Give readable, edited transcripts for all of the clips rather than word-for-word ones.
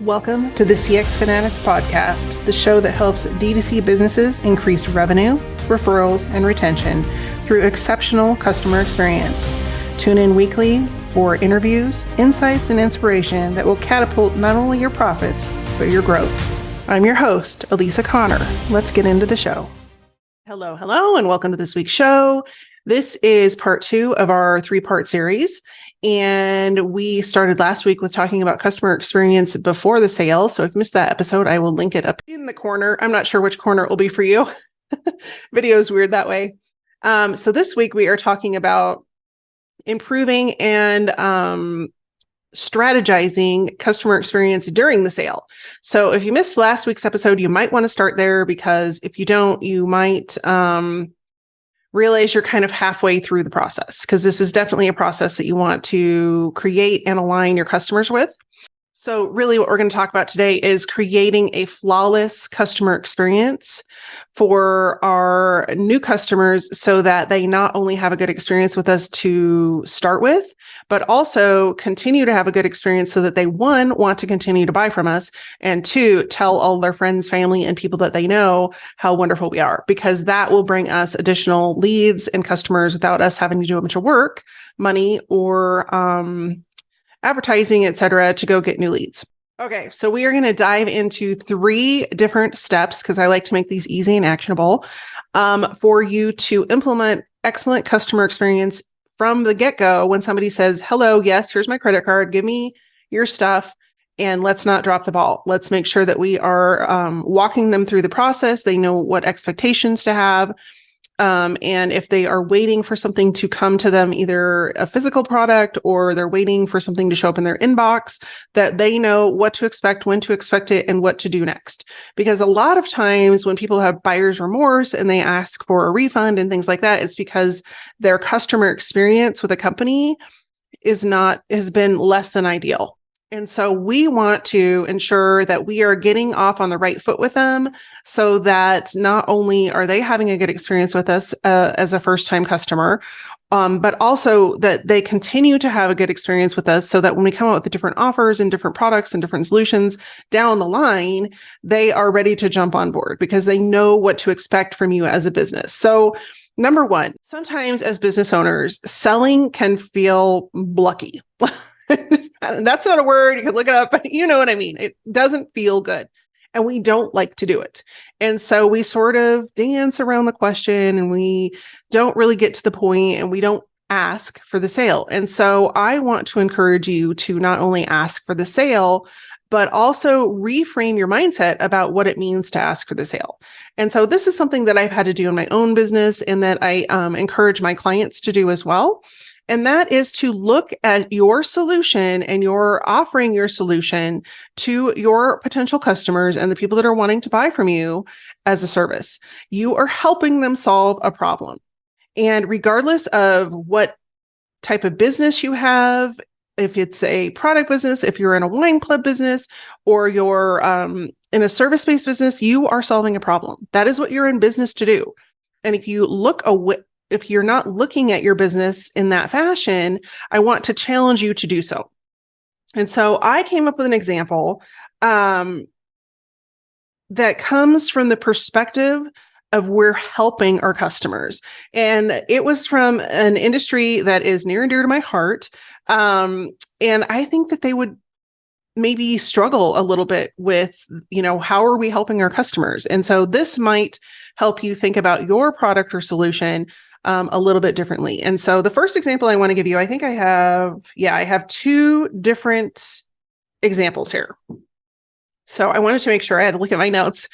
Welcome to the CX Fanatics podcast, the show that helps D2C businesses increase revenue, referrals, and retention through exceptional customer experience. Tune in weekly for interviews, insights, and inspiration that will catapult not only your profits, but your growth. I'm your host, Elisa Connor. Let's get into the show. Hello, and welcome to this week's show. This is part 2 of our 3-part series. And we started last week with talking about customer experience before the sale. So if you missed that episode, I will link it up in the corner. I'm not sure which corner it will be for you. Video is weird that way. So this week we are talking about improving and strategizing customer experience during the sale. So if you missed last week's episode, you might want to start there, because if you don't, you might realize you're kind of halfway through the process, because this is definitely a process that you want to create and align your customers with. So really what we're going to talk about today is creating a flawless customer experience for our new customers so that they not only have a good experience with us to start with, but also continue to have a good experience so that they, 1, want to continue to buy from us, and 2, tell all their friends, family, and people that they know how wonderful we are, because that will bring us additional leads and customers without us having to do a bunch of work, money, or advertising, etc., to go get new leads. Okay, so we are going to dive into 3 different steps, because I like to make these easy and actionable, for you to implement excellent customer experience from the get-go. When somebody says, hello, yes, here's my credit card, give me your stuff, and let's not drop the ball. Let's make sure that we are walking them through the process. They know what expectations to have. And if they are waiting for something to come to them, either a physical product or they're waiting for something to show up in their inbox, that they know what to expect, when to expect it, and what to do next. Because a lot of times when people have buyer's remorse and they ask for a refund and things like that, it's because their customer experience with a company has been less than ideal. And so we want to ensure that we are getting off on the right foot with them, so that not only are they having a good experience with us as a first-time customer, but also that they continue to have a good experience with us, so that when we come out with the different offers and different products and different solutions down the line, they are ready to jump on board because they know what to expect from you as a business. So number 1, sometimes as business owners, selling can feel blucky. That's not a word. You can look it up, but you know what I mean. It doesn't feel good, and we don't like to do it. And so we sort of dance around the question, and we don't really get to the point, and we don't ask for the sale. And so I want to encourage you to not only ask for the sale, but also reframe your mindset about what it means to ask for the sale. And so this is something that I've had to do in my own business, and that I encourage my clients to do as well. And that is to look at your solution, and you're offering your solution to your potential customers and the people that are wanting to buy from you as a service. You are helping them solve a problem. And regardless of what type of business you have, if it's a product business, if you're in a wine club business, or you're in a service-based business, you are solving a problem. That is what you're in business to do. And if you're not looking at your business in that fashion, I want to challenge you to do so. And so I came up with an example that comes from the perspective of we're helping our customers. And it was from an industry that is near and dear to my heart. And I think that they would maybe struggle a little bit with, how are we helping our customers? And so this might help you think about your product or solution a little bit differently. And so the first example I want to give you, I think I have 2 different examples here. So I wanted to make sure I had to look at my notes.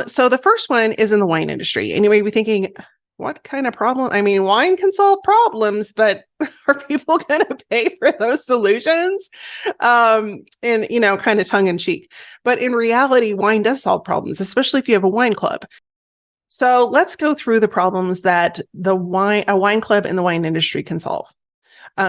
So the first one is in the wine industry. And you may be thinking, what kind of problem? I mean, wine can solve problems, but are people going to pay for those solutions? And, kind of tongue in cheek. But in reality, wine does solve problems, especially if you have a wine club. So let's go through the problems that a wine club in the wine industry can solve.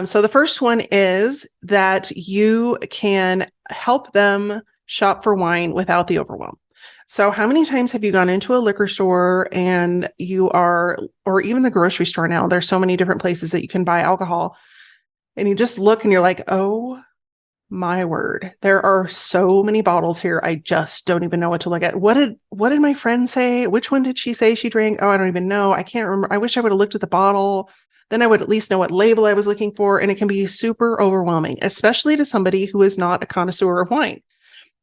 So the first one is that you can help them shop for wine without the overwhelm. So how many times have you gone into a liquor store and or even the grocery store now, there's so many different places that you can buy alcohol, and you just look and you're like, oh My word, there are so many bottles here. I just don't even know what to look at. What did my friend say? Which one did she say she drank? Oh, I don't even know. I can't remember. I wish I would have looked at the bottle. Then I would at least know what label I was looking for. And it can be super overwhelming, especially to somebody who is not a connoisseur of wine.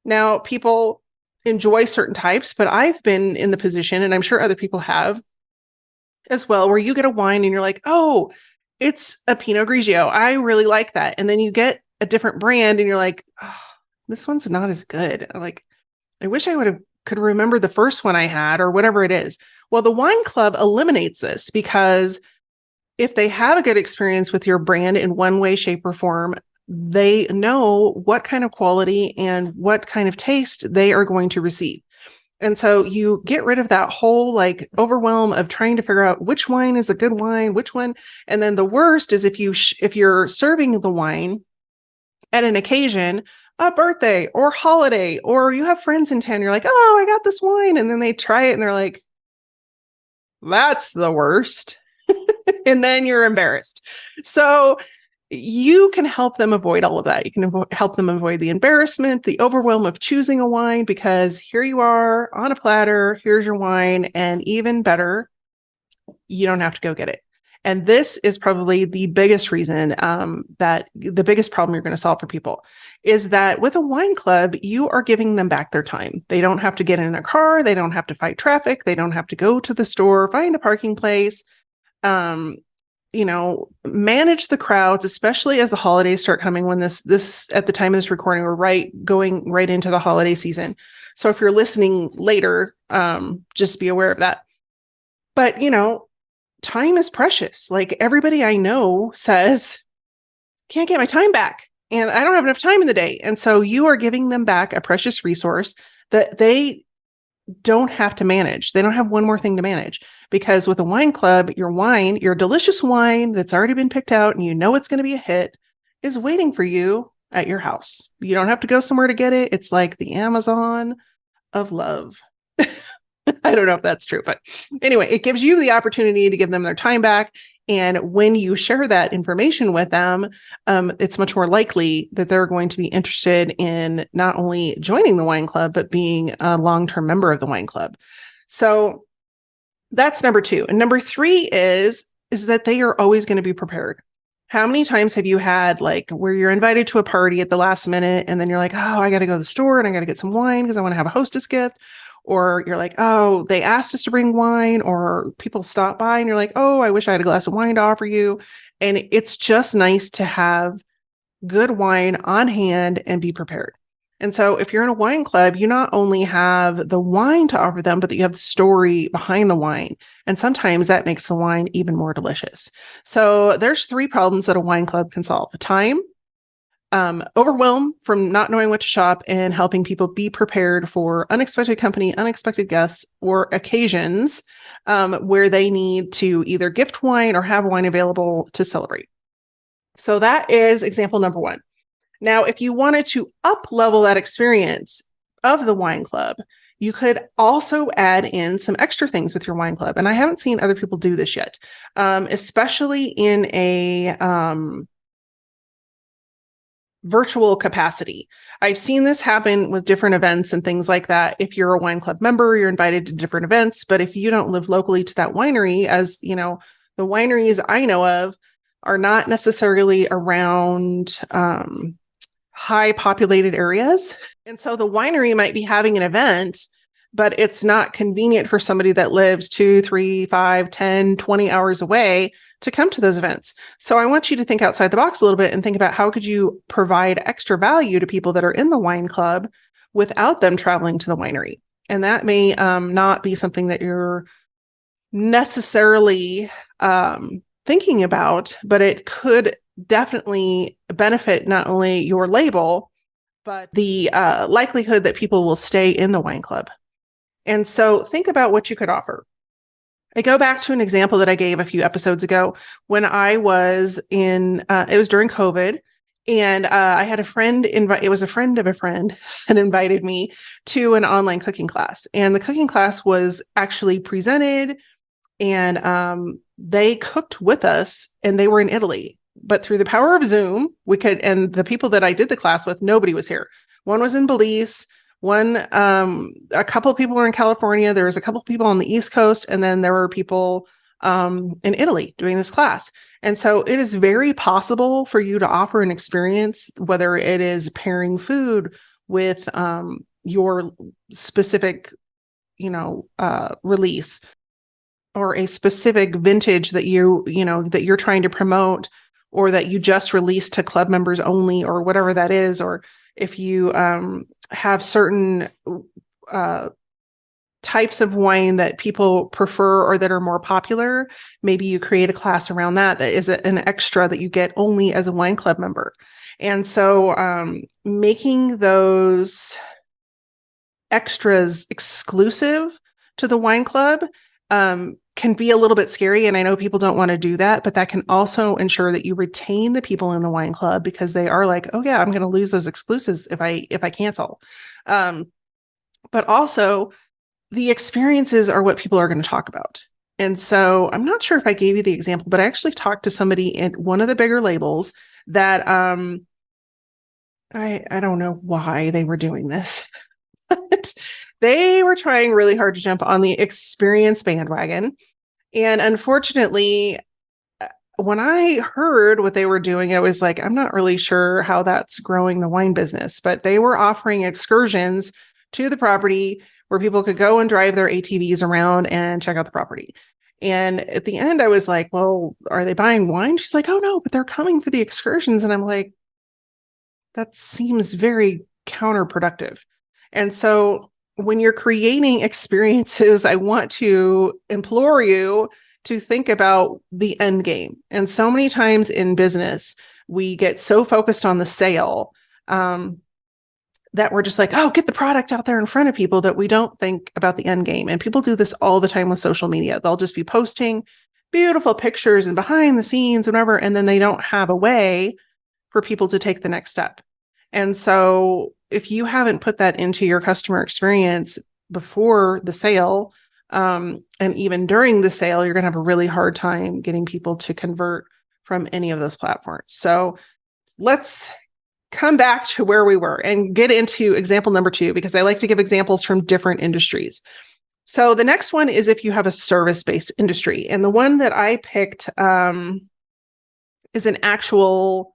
Now, people enjoy certain types, but I've been in the position, and I'm sure other people have as well, where you get a wine and you're like, oh, it's a Pinot Grigio. I really like that. And then you get a different brand and you're like, oh, this one's not as good. Like, I wish I could remember the first one I had or whatever it is. Well, the wine club eliminates this because if they have a good experience with your brand in one way, shape, or form, they know what kind of quality and what kind of taste they are going to receive. And so you get rid of that whole like overwhelm of trying to figure out which wine is a good wine, which one. And then the worst is if you're serving the wine at an occasion, a birthday or holiday, or you have friends in town, you're like, oh, I got this wine. And then they try it and they're like, that's the worst. And then you're embarrassed. So you can help them avoid all of that. You can help them avoid the embarrassment, the overwhelm of choosing a wine, because here you are on a platter, here's your wine, and even better, you don't have to go get it. And this is probably the biggest reason that the biggest problem you're going to solve for people is that with a wine club, you are giving them back their time. They don't have to get in a car. They don't have to fight traffic. They don't have to go to the store, find a parking place. Manage the crowds, especially as the holidays start coming. When this at the time of this recording, we're going right into the holiday season. So if you're listening later, just be aware of that. But, time is precious. Like everybody I know says, can't get my time back and I don't have enough time in the day. And so you are giving them back a precious resource that they don't have to manage. They don't have one more thing to manage, because with a wine club, your delicious wine that's already been picked out and you know it's going to be a hit is waiting for you at your house. You don't have to go somewhere to get it. It's like the Amazon of love. I don't know if that's true, but anyway, it gives you the opportunity to give them their time back. And when you share that information with them, it's much more likely that they're going to be interested in not only joining the wine club, but being a long-term member of the wine club. So that's number 2. And number 3 is that they are always going to be prepared. How many times have you had like where you're invited to a party at the last minute and then you're like, oh, I got to go to the store and I got to get some wine because I want to have a hostess gift. Or you're like, oh, they asked us to bring wine, or people stop by and you're like, oh, I wish I had a glass of wine to offer you. And it's just nice to have good wine on hand and be prepared. And so if you're in a wine club, you not only have the wine to offer them, but that you have the story behind the wine. And sometimes that makes the wine even more delicious. So there's 3 problems that a wine club can solve: time, overwhelm from not knowing what to shop, and helping people be prepared for unexpected company, unexpected guests, or occasions where they need to either gift wine or have wine available to celebrate. So that is example number 1. Now, if you wanted to up level that experience of the wine club, you could also add in some extra things with your wine club. And I haven't seen other people do this yet, especially in a virtual capacity. I've seen this happen with different events and things like that. If you're a wine club member, you're invited to different events. But if you don't live locally to that winery, as you know, the wineries I know of are not necessarily around high populated areas. And so the winery might be having an event, but it's not convenient for somebody that lives 2, 3, 5, 10, 20 hours away to come to those events. So I want you to think outside the box a little bit and think about how could you provide extra value to people that are in the wine club without them traveling to the winery. And that may not be something that you're necessarily thinking about, but it could definitely benefit not only your label, but the likelihood that people will stay in the wine club. And so think about what you could offer. I go back to an example that I gave a few episodes ago when I was it was during COVID, and I had a friend it was a friend of a friend that invited me to an online cooking class. And the cooking class was actually presented, and they cooked with us, and they were in Italy. but through the power of Zoom, we could, and the people that I did the class with, nobody was here. One was in Belize, a couple of people were in California. There was a couple of people on the East Coast, and then there were people in Italy doing this class. And so it is very possible for you to offer an experience, whether it is pairing food with your specific, release, or a specific vintage that that you're trying to promote, or that you just released to club members only, or whatever that is. Or if you have certain types of wine that people prefer or that are more popular, maybe you create a class around that is an extra that you get only as a wine club member. And so making those extras exclusive to the wine club can be a little bit scary. And I know people don't want to do that, but that can also ensure that you retain the people in the wine club, because they are like, oh yeah, I'm going to lose those exclusives if I cancel. But also the experiences are what people are going to talk about. And so I'm not sure if I gave you the example, but I actually talked to somebody at one of the bigger labels that I don't know why they were doing this, but they were trying really hard to jump on the experience bandwagon. And unfortunately, when I heard what they were doing, I was like, I'm not really sure how that's growing the wine business. But they were offering excursions to the property where people could go and drive their ATVs around and check out the property. And at the end, I was like, well, are they buying wine? She's like, oh no, but they're coming for the excursions. And I'm like, that seems very counterproductive. And so when you're creating experiences, I want to implore you to think about the end game. And so many times in business, we get so focused on the sale that we're just like, oh, get the product out there in front of people, that we don't think about the end game. And people do this all the time with social media. They'll just be posting beautiful pictures and behind the scenes, whatever, and then they don't have a way for people to take the next step. And so if you haven't put that into your customer experience before the sale, and even during the sale, you're going to have a really hard time getting people to convert from any of those platforms. So let's come back to where we were and get into example number 2, because I like to give examples from different industries. So the next one is if you have a service-based industry. And the one that I picked is an actual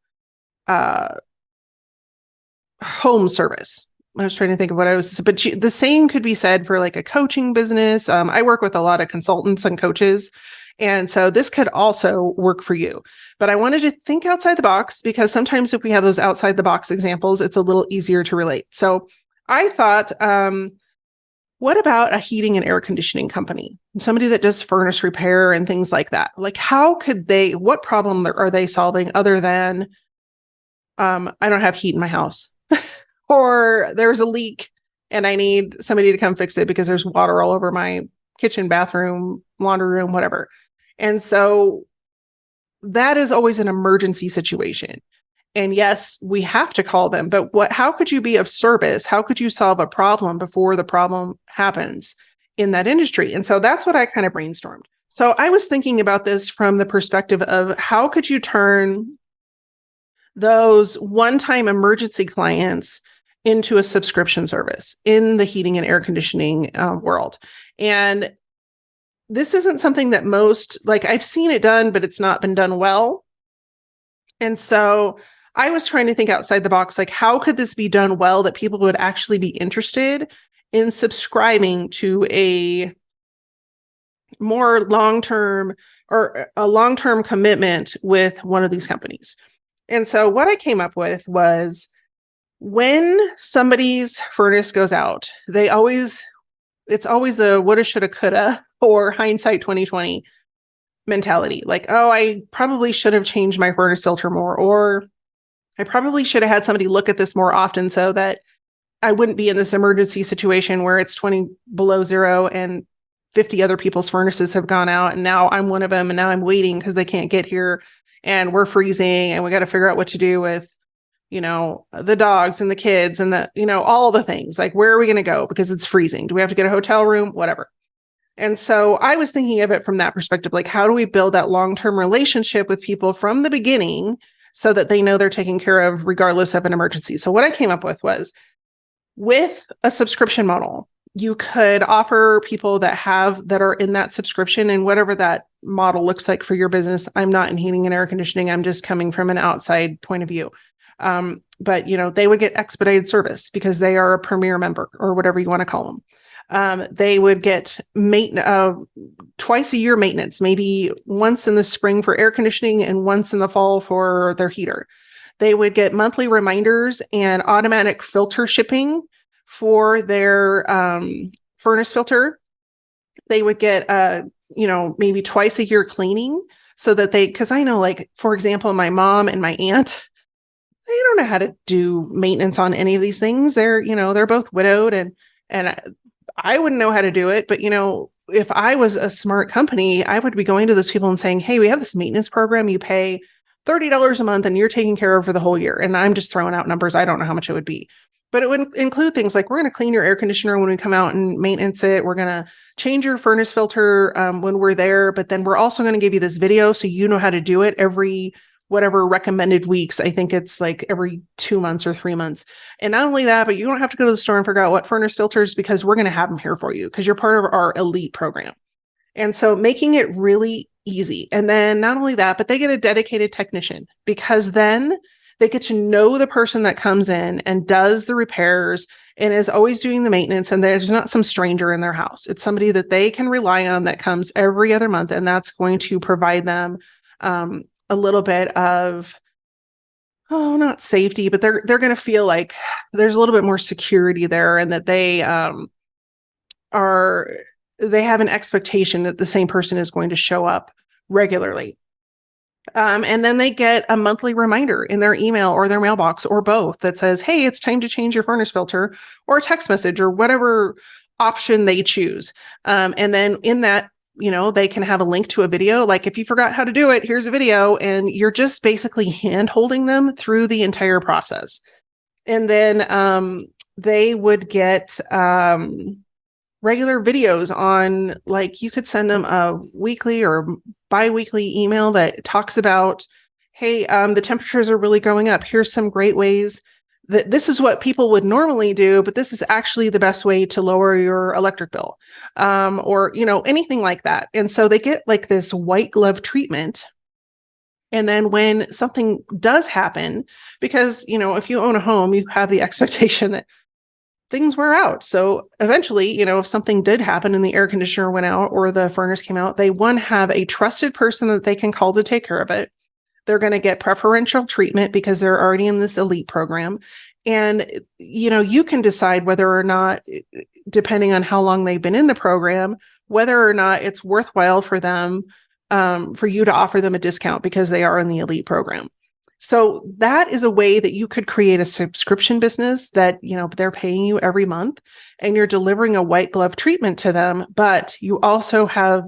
home service. I was trying to think of what I was, but the same could be said for like a coaching business. I work with a lot of consultants and coaches. And so this could also work for you. But I wanted to think outside the box, because sometimes if we have those outside the box examples, it's a little easier to relate. So I thought, what about a heating and air conditioning company? Somebody that does furnace repair and things like that. Like, what problem are they solving other than, I don't have heat in my house, or there's a leak and I need somebody to come fix it because there's water all over my kitchen, bathroom, laundry room, whatever. And so that is always an emergency situation. And yes, we have to call them, but how could you be of service? How could you solve a problem before the problem happens in that industry? And so that's what I kind of brainstormed. So I was thinking about this from the perspective of how could you turn those one-time emergency clients into a subscription service in the heating and air conditioning world. And this isn't something that I've seen it done, but it's not been done well. And so I was trying to think outside the box, like how could this be done well that people would actually be interested in subscribing to a more long-term or a long-term commitment with one of these companies. And so what I came up with was, when somebody's furnace goes out, it's always the woulda, shoulda, coulda, or hindsight 2020 mentality. Like, oh, I probably should have changed my furnace filter more, or I probably should have had somebody look at this more often so that I wouldn't be in this emergency situation where it's 20 below zero and 50 other people's furnaces have gone out. And now I'm one of them. And now I'm waiting because they can't get here and we're freezing and we got to figure out what to do with, the dogs and the kids and all the things. Like, where are we going to go because it's freezing? Do we have to get a hotel room? Whatever. And so I was thinking of it from that perspective, like how do we build that long-term relationship with people from the beginning so that they know they're taken care of regardless of an emergency? So what I came up with was, with a subscription model, you could offer people that are in that subscription, and whatever that model looks like for your business. I'm not in heating and air conditioning. I'm just coming from an outside point of view. But they would get expedited service because they are a premier member, or whatever you want to call them. They would get twice a year maintenance, maybe once in the spring for air conditioning and once in the fall for their heater. They would get monthly reminders and automatic filter shipping for their furnace filter. They would get, maybe twice a year cleaning, so that because I know, like, for example, my mom and my aunt, they don't know how to do maintenance on any of these things. They're both widowed, and I wouldn't know how to do it. But, if I was a smart company, I would be going to those people and saying, hey, we have this maintenance program. You pay $30 a month and you're taken care of for the whole year. And I'm just throwing out numbers. I don't know how much it would be, but it would include things like, we're going to clean your air conditioner when we come out and maintenance it. We're going to change your furnace filter when we're there. But then we're also going to give you this video so you know how to do it every whatever recommended weeks. I think it's like every 2 months or 3 months. And not only that, but you don't have to go to the store and figure out what furnace filters, because we're going to have them here for you because you're part of our elite program. And so making it really easy. And then not only that, but they get a dedicated technician, because then they get to know the person that comes in and does the repairs and is always doing the maintenance. And there's not some stranger in their house. It's somebody that they can rely on that comes every other month. And that's going to provide them a little bit of, not safety, but they're going to feel like there's a little bit more security there, and that they have an expectation that the same person is going to show up regularly. And then they get a monthly reminder in their email or their mailbox, or both, that says, hey, it's time to change your furnace filter, or a text message, or whatever option they choose. And then in that, they can have a link to a video. Like, if you forgot how to do it, here's a video, and you're just basically hand holding them through the entire process. And then they would get regular videos on, like, you could send them a weekly or bi-weekly email that talks about, hey, the temperatures are really going up. Here's some great ways that this is what people would normally do, but this is actually the best way to lower your electric bill, or, anything like that. And so they get like this white glove treatment. And then when something does happen, because, if you own a home, you have the expectation that things wear out. So eventually, if something did happen and the air conditioner went out or the furnace came out, they have a trusted person that they can call to take care of it. They're going to get preferential treatment because they're already in this elite program. And, you can decide whether or not, depending on how long they've been in the program, whether or not it's worthwhile for them, for you to offer them a discount because they are in the elite program. So that is a way that you could create a subscription business that, they're paying you every month and you're delivering a white glove treatment to them, but you also have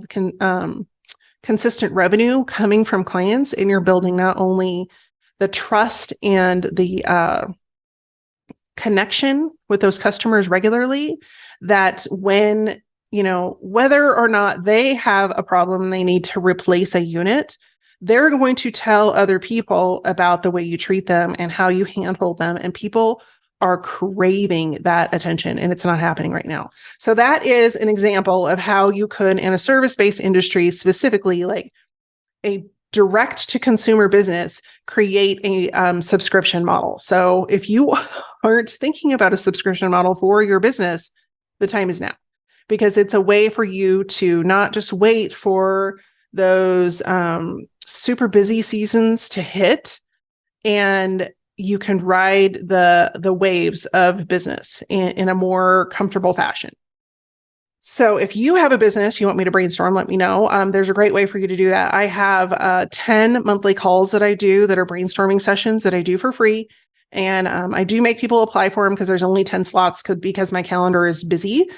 consistent revenue coming from clients, and you're building not only the trust and the connection with those customers regularly, that when, whether or not they have a problem and they need to replace a unit, they're going to tell other people about the way you treat them and how you handle them. And people are craving that attention, and it's not happening right now. So that is an example of how you could, in a service-based industry, specifically like a direct to consumer business, create a subscription model. So if you aren't thinking about a subscription model for your business, the time is now, because it's a way for you to not just wait for those super busy seasons to hit, and you can ride the waves of business in a more comfortable fashion. So if you have a business you want me to brainstorm, let me know. There's a great way for you to do that. I have 10 monthly calls that I do that are brainstorming sessions that I do for free. And I do make people apply for them because there's only 10 slots because my calendar is busy.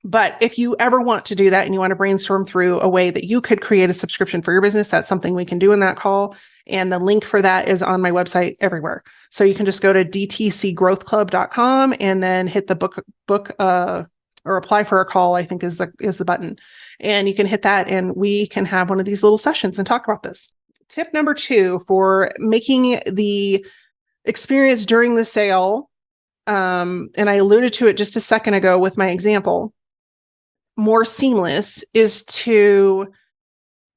But if you ever want to do that and you want to brainstorm through a way that you could create a subscription for your business, that's something we can do in that call. And the link for that is on my website everywhere. So you can just go to dtcgrowthclub.com and then hit the book or apply for a call, I think is the button. And you can hit that and we can have one of these little sessions and talk about this. Tip number 2 for making the experience during the sale, and I alluded to it just a second ago with my example, more seamless, is to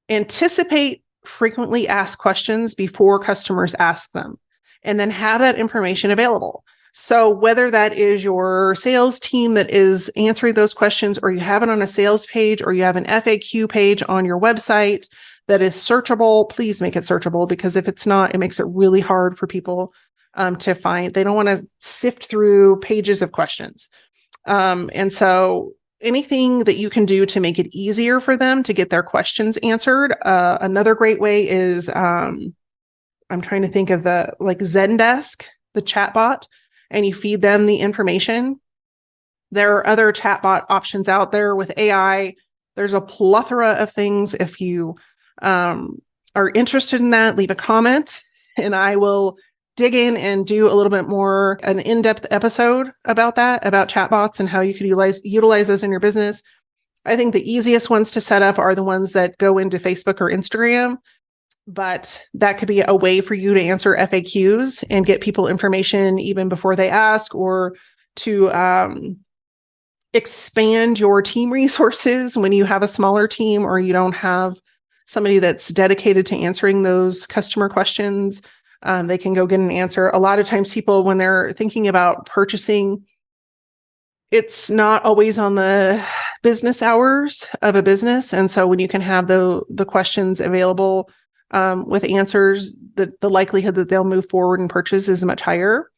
anticipate frequently asked questions before customers ask them, and then have that information available. So whether that is your sales team that is answering those questions, or you have it on a sales page, or you have an FAQ page on your website that is searchable, please make it searchable, because if it's not, it makes it really hard for people to find. They don't want to sift through pages of questions. And so anything that you can do to make it easier for them to get their questions answered. Another great way is, I'm trying to think of like Zendesk, the chatbot, and you feed them the information. There are other chatbot options out there with AI. There's a plethora of things. If you are interested in that, leave a comment and I will dig in and do a little bit more, an in-depth episode about that, about chatbots and how you could utilize those in your business. I think the easiest ones to set up are the ones that go into Facebook or Instagram, but that could be a way for you to answer FAQs and get people information even before they ask, or to expand your team resources when you have a smaller team or you don't have somebody that's dedicated to answering those customer questions. They can go get an answer. A lot of times people, when they're thinking about purchasing, it's not always on the business hours of a business. And so when you can have the questions available with answers, the likelihood that they'll move forward and purchase is much higher.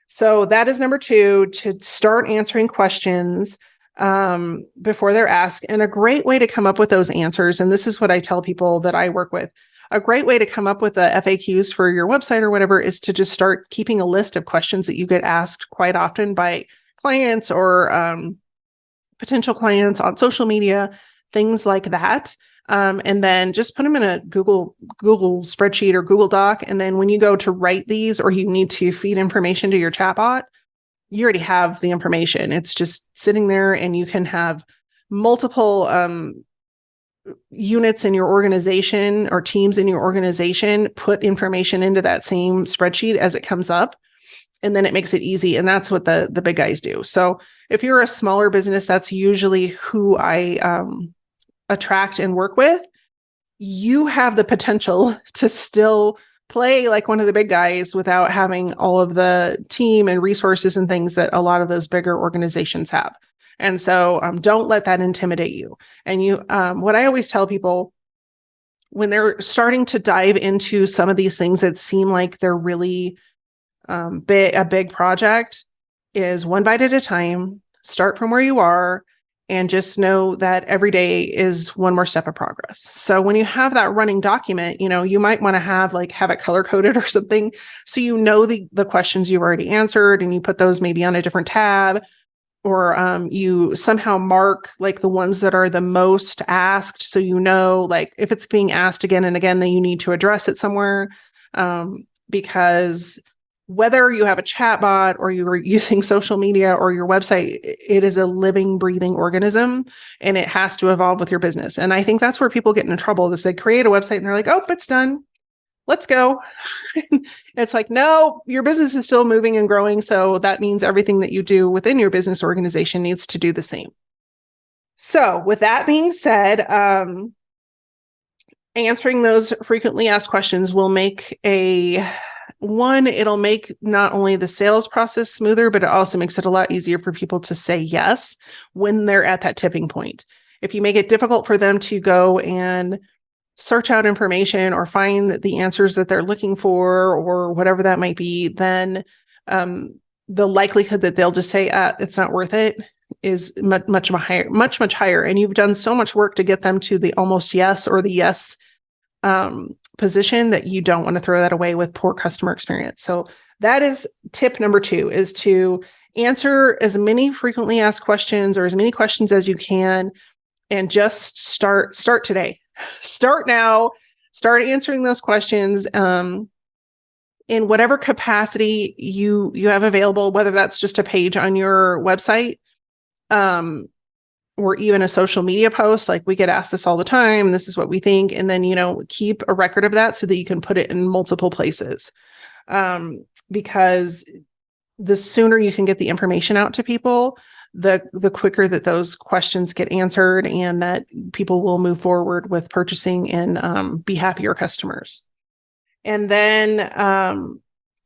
So that is number 2, to start answering questions before they're asked. And a great way to come up with those answers, and this is what I tell people that I work with, a great way to come up with the FAQs for your website or whatever is to just start keeping a list of questions that you get asked quite often by clients or potential clients on social media, things like that. And then just put them in a Google spreadsheet or Google Doc. And then when you go to write these, or you need to feed information to your chatbot, you already have the information. It's just sitting there, and you can have multiple units in your organization or teams in your organization put information into that same spreadsheet as it comes up. And then it makes it easy. And that's what the big guys do. So if you're a smaller business, that's usually who I attract and work with. You have the potential to still play like one of the big guys without having all of the team and resources and things that a lot of those bigger organizations have. And so don't let that intimidate you. And what I always tell people when they're starting to dive into some of these things that seem like they're really a big project, is one bite at a time. Start from where you are, and just know that every day is one more step of progress. So when you have that running document, you might want to have it color coded or something, so the questions you've already answered, and you put those maybe on a different tab, or you somehow mark the ones that are the most asked, so if it's being asked again and again, then you need to address it somewhere, because whether you have a chatbot or you're using social media or your website, it is a living, breathing organism, and it has to evolve with your business. And I think that's where people get in trouble, is they create a website and they're like, oh, it's done. Let's go. It's like, no, your business is still moving and growing. So that means everything that you do within your business organization needs to do the same. So with that being said, answering those frequently asked questions will make it'll make not only the sales process smoother, but it also makes it a lot easier for people to say yes when they're at that tipping point. If you make it difficult for them to go and search out information or find the answers that they're looking for, or whatever that might be, then the likelihood that they'll just say, it's not worth it, is much higher. And you've done so much work to get them to the almost yes, or the yes position, that you don't want to throw that away with poor customer experience. So that is tip number 2, is to answer as many frequently asked questions, or as many questions as you can, and just start today. Start now. Start answering those questions in whatever capacity you have available, whether that's just a page on your website, or even a social media post, like we get asked this all the time. This is what we think. And then, keep a record of that so that you can put it in multiple places. Because the sooner you can get the information out to people, the quicker that those questions get answered and that people will move forward with purchasing and be happier customers. And then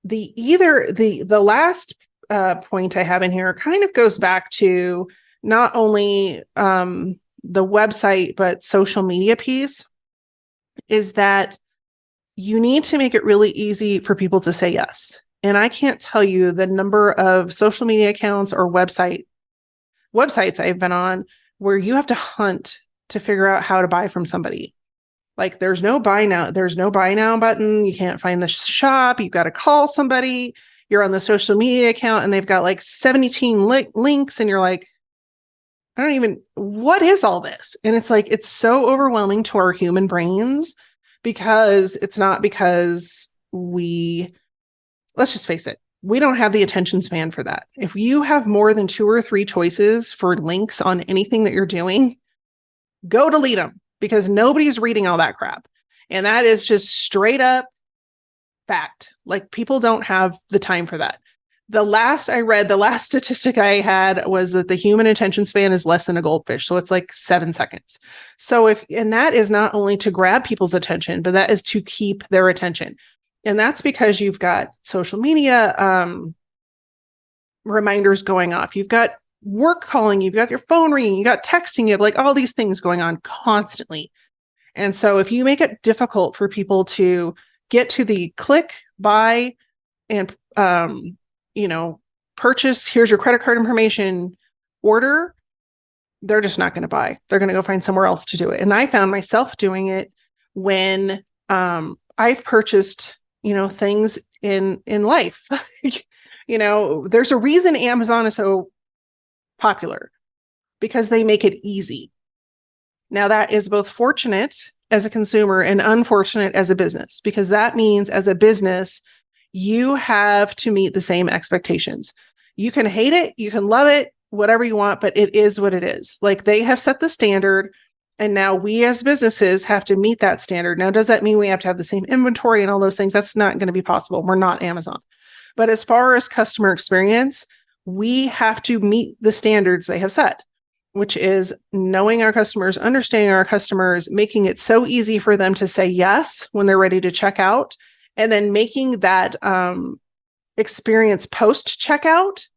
the last point I have in here kind of goes back to not only the website, but social media piece, is that you need to make it really easy for people to say yes. And I can't tell you the number of social media accounts or websites I've been on where you have to hunt to figure out how to buy from somebody. Like there's no buy now button. You can't find the shop. You've got to call somebody. You're on the social media account and they've got like 17 links and you're like, what is all this? And it's like, it's so overwhelming to our human brains because it's not because let's just face it, we don't have the attention span for that. If you have more than 2 or 3 choices for links on anything that you're doing, go delete them because nobody's reading all that crap. And that is just straight up fact. Like people don't have the time for that. The last statistic I had was that the human attention span is less than a goldfish. So it's like 7 seconds. And that is not only to grab people's attention, but that is to keep their attention. And that's because you've got social media reminders going off. You've got work calling, you've got your phone ringing, you got texting, you have like all these things going on constantly. And so if you make it difficult for people to get to the click, buy, and purchase, here's your credit card information, order, they're just not going to buy. They're going to go find somewhere else to do it. And I found myself doing it when I've purchased, things in life. There's a reason Amazon is so popular because they make it easy. Now that is both fortunate as a consumer and unfortunate as a business, because that means as a business, you have to meet the same expectations. You can hate it, you can love it, whatever you want, but it is what it is. Like they have set the standard and now we as businesses have to meet that standard. Now, does that mean we have to have the same inventory and all those things? That's not going to be possible. We're not Amazon. But as far as customer experience, we have to meet the standards they have set, which is knowing our customers, understanding our customers, making it so easy for them to say yes when they're ready to check out, and then making that experience post-checkout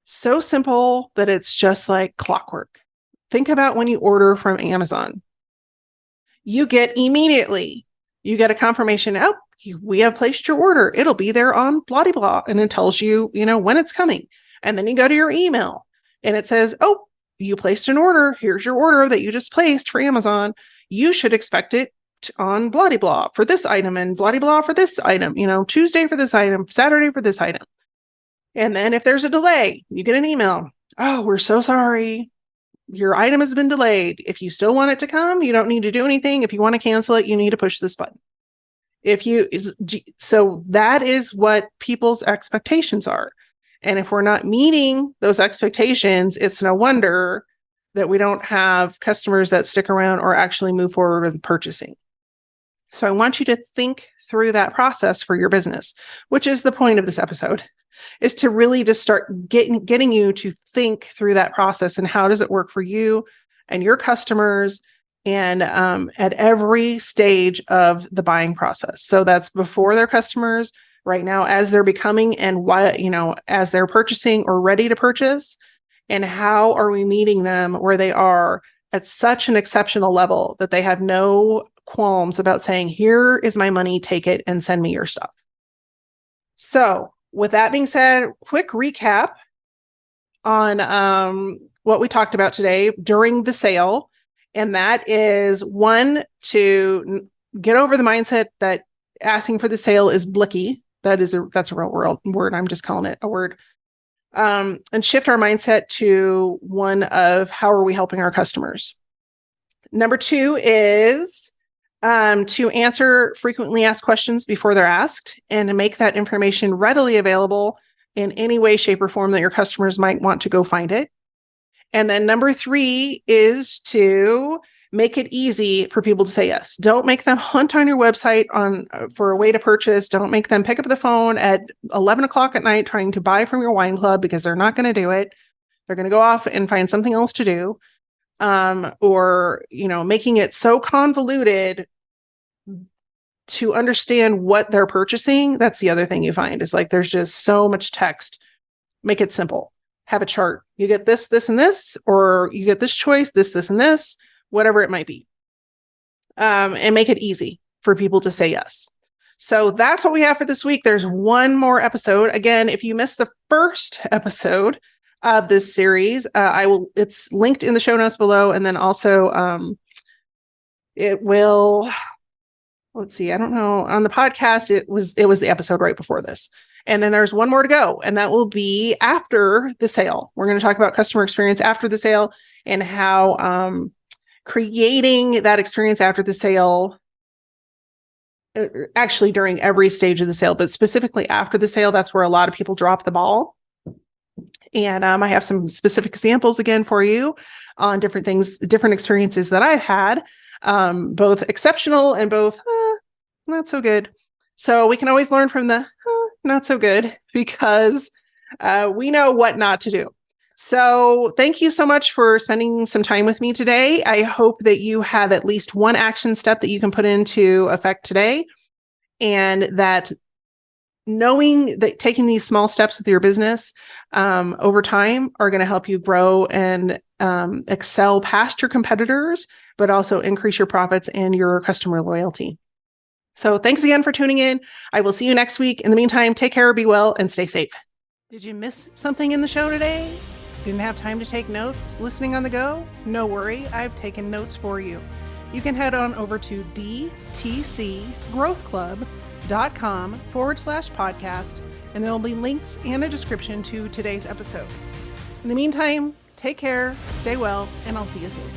so simple that it's just like clockwork. Think about when you order from Amazon. You get a confirmation, we have placed your order. It'll be there on blah, blah, blah. And it tells you, when it's coming. And then you go to your email and it says, you placed an order. Here's your order that you just placed for Amazon. You should expect it on blah, blah, blah for this item and blah, blah, blah for this item, Tuesday for this item, Saturday for this item. And then if there's a delay, you get an email. Oh, we're so sorry. Your item has been delayed. If you still want it to come, you don't need to do anything. If you want to cancel it, you need to push this button. So that is what people's expectations are. And if we're not meeting those expectations, it's no wonder that we don't have customers that stick around or actually move forward with purchasing. So I want you to think through that process for your business, which is the point of this episode, is to really just start getting you to think through that process and how does it work for you and your customers and at every stage of the buying process. So that's before their customers, right now as they're becoming, and as they're purchasing or ready to purchase, and how are we meeting them where they are at such an exceptional level that they have no qualms about saying, here is my money, take it and send me your stuff. So with that being said, quick recap on what we talked about today during the sale. And that is, 1, to get over the mindset that asking for the sale is blicky. That's a real word. I'm just calling it a word. And shift our mindset to one of how are we helping our customers. Number 2 is to answer frequently asked questions before they're asked and to make that information readily available in any way, shape, or form that your customers might want to go find it. And then number 3 is to make it easy for people to say yes. Don't make them hunt on your website for a way to purchase. Don't make them pick up the phone at 11 o'clock at night trying to buy from your wine club, because they're not going to do it. They're going to go off and find something else to do. Or, making it so convoluted to understand what they're purchasing. That's the other thing you find is like, there's just so much text. Make it simple. Have a chart. You get this, this, and this, or you get this choice, this, and this, whatever it might be. And make it easy for people to say yes. So that's what we have for this week. There's one more episode. Again, if you missed the first episode of this series, it's linked in the show notes below. And then also, it will, let's see, I don't know, on the podcast, it was the episode right before this. And then there's one more to go, and that will be after the sale. We're going to talk about customer experience after the sale and how creating that experience after the sale, actually during every stage of the sale, but specifically after the sale, that's where a lot of people drop the ball. And I have some specific examples again for you on different things, different experiences that I've had, both exceptional and both not so good. So we can always learn from the not so good, because we know what not to do. So thank you so much for spending some time with me today. I hope that you have at least one action step that you can put into effect today, and that knowing that taking these small steps with your business over time are going to help you grow and excel past your competitors, but also increase your profits and your customer loyalty. So thanks again for tuning in. I will see you next week. In the meantime, take care, be well, and stay safe. Did you miss something in the show today? Didn't have time to take notes? Listening on the go? No worry, I've taken notes for you. You can head on over to dtcgrowthclub.com/podcast, and there will be links and a description to today's episode. In the meantime, take care, stay well, and I'll see you soon.